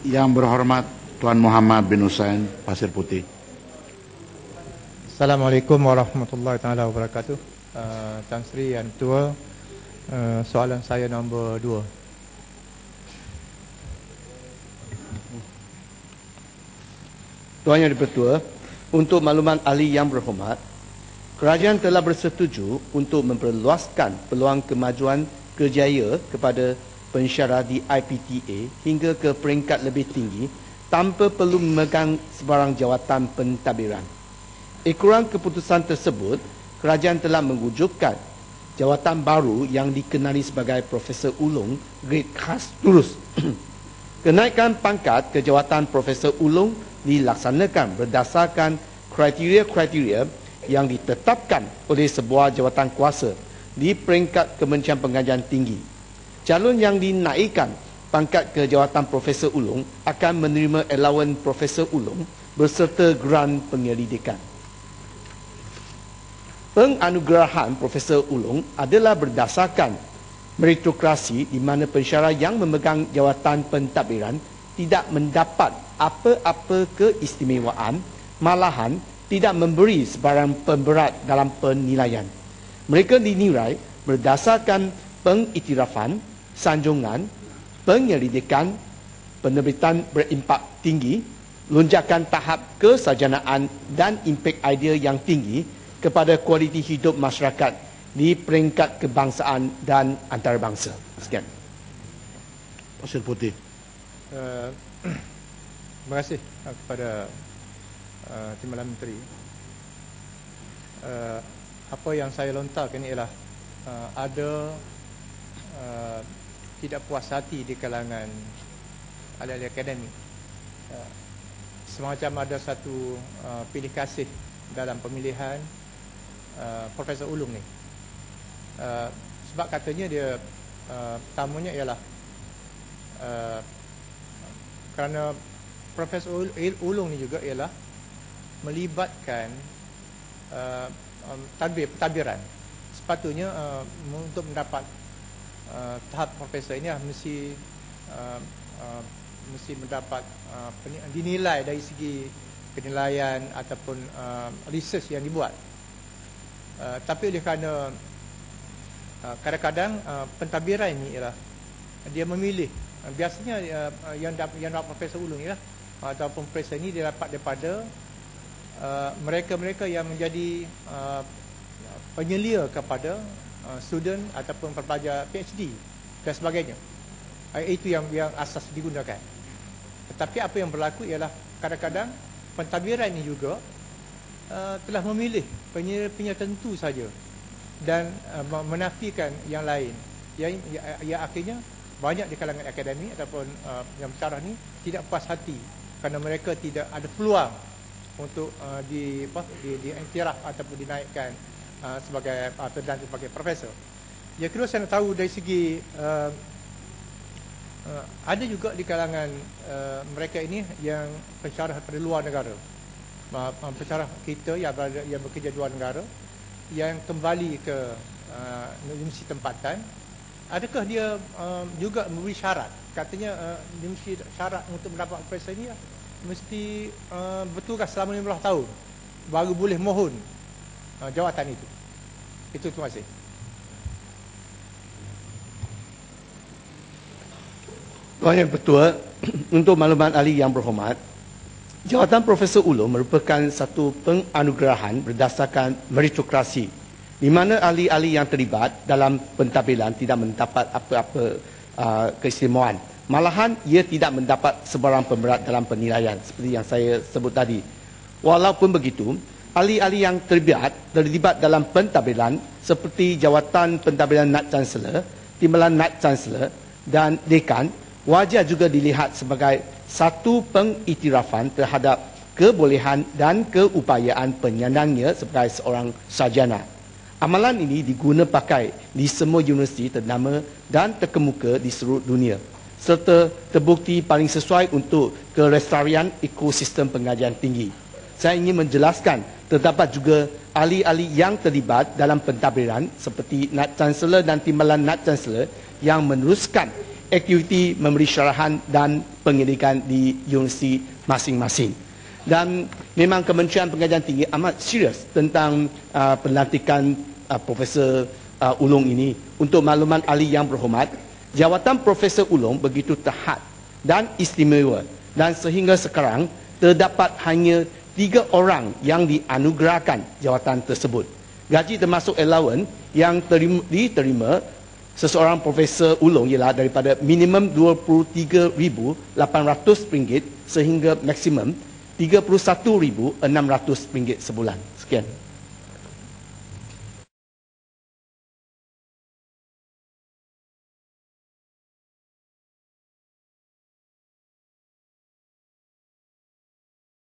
Yang berhormat Tuan Muhammad bin Hussein, Pasir Putih. Assalamualaikum warahmatullahi taala wabarakatuh. Tan Sri Yang Tua, soalan saya nombor 2. Tuan Yang Dipertua, untuk makluman ahli yang berhormat, kerajaan telah bersetuju untuk memperluaskan peluang kemajuan kerjaya kepada pensyarah di IPTA hingga ke peringkat lebih tinggi tanpa perlu memegang sebarang jawatan pentadbiran. Ikuran keputusan tersebut, kerajaan telah mewujudkan jawatan baru yang dikenali sebagai Profesor Ulung, grade khas terus. Kenaikan pangkat ke jawatan Profesor Ulung dilaksanakan berdasarkan kriteria-kriteria yang ditetapkan oleh sebuah jawatan kuasa di peringkat Kementerian Pengajian Tinggi. Calon yang dinaikkan pangkat ke jawatan Profesor Ulung akan menerima allowance Profesor Ulung berserta geran penyelidikan. Penganugerahan Profesor Ulung adalah berdasarkan meritokrasi di mana pensyarah yang memegang jawatan pentadbiran tidak mendapat apa-apa keistimewaan, malahan tidak memberi sebarang pemberat dalam penilaian. Mereka dinilai berdasarkan pengiktirafan, sanjungan, penyelidikan, penerbitan berimpak tinggi, lonjakan tahap kesarjanaan dan impak idea yang tinggi kepada kualiti hidup masyarakat di peringkat kebangsaan dan antarabangsa. Sekian. Pasir Putih. Terima kasih kepada Timbalan Menteri. Apa yang saya lontarkan ini ialah ada tidak puas hati di kalangan ahli-ahli akademik. Semacam ada satu pilih kasih dalam pemilihan Profesor Ulung ni. Sebab katanya dia tamunya ialah kerana Profesor Ulung ni juga ialah melibatkan pentadbiran. Sepatutnya untuk mendapat tahap profesor ini mesti mendapat dinilai dari segi penilaian ataupun research yang dibuat. Tapi oleh kerana kadang-kadang pentadbiran ini ialah dia memilih, biasanya yang dapat Profesor Ulung ni lah ataupun profesor ini dia dapat daripada mereka-mereka yang menjadi penyelia kepada student ataupun pelajar PhD dan sebagainya. Itu yang asas digunakan. Tetapi apa yang berlaku ialah kadang-kadang pentadbiran ini juga telah memilih penyelia tertentu saja dan menafikan yang lain. Yang akhirnya banyak di kalangan akademik ataupun yang pensyarah ni tidak puas hati kerana mereka tidak ada peluang untuk diiktiraf ataupun dinaikkan sebagai profesor. Yang kedua, saya nak tahu dari segi ada juga di kalangan mereka ini yang pensyarah dari luar negara, pensyarah kita yang bekerja di luar negara yang kembali ke universiti tempatan. Adakah dia juga memberi syarat? Katanya universiti syarat untuk mendapat profesor ini mesti bertugas selama 15 tahun baru boleh mohon jawatan itu. Itu, terima kasih. Tuan Yang Ketua, untuk makluman ahli yang berhormat, jawatan Profesor Ulung merupakan satu penganugerahan berdasarkan meritokrasi di mana ahli-ahli yang terlibat dalam pentadbiran tidak mendapat apa-apa keistimewaan. Malahan ia tidak mendapat sebarang pemberat dalam penilaian seperti yang saya sebut tadi. Walaupun begitu, ahli-ahli yang terlibat dalam pentadbiran seperti jawatan pentadbiran Naib Chancellor, timbalan Naib Chancellor dan dekan wajar juga dilihat sebagai satu pengiktirafan terhadap kebolehan dan keupayaan penyandangnya sebagai seorang sarjana. Amalan ini diguna pakai di semua universiti ternama dan terkemuka di seluruh dunia, serta terbukti paling sesuai untuk kelestarian ekosistem pengajian tinggi. Saya ingin menjelaskan, terdapat juga ahli-ahli yang terlibat dalam pentadbiran seperti Naib Chancellor dan timbalan Naib Chancellor yang meneruskan aktiviti memberi syarahan dan penyelidikan di universiti masing-masing. Dan memang Kementerian Pengajian Tinggi amat serius tentang pelantikan Profesor Ulung ini. Untuk makluman ahli yang berhormat, jawatan Profesor Ulung begitu terhad dan istimewa, dan sehingga sekarang terdapat hanya 3 orang yang dianugerahkan jawatan tersebut. Gaji termasuk allowance yang diterima seseorang Profesor Ulung ialah daripada minimum RM23,800 sehingga maksimum RM31,600 sebulan. Sekian.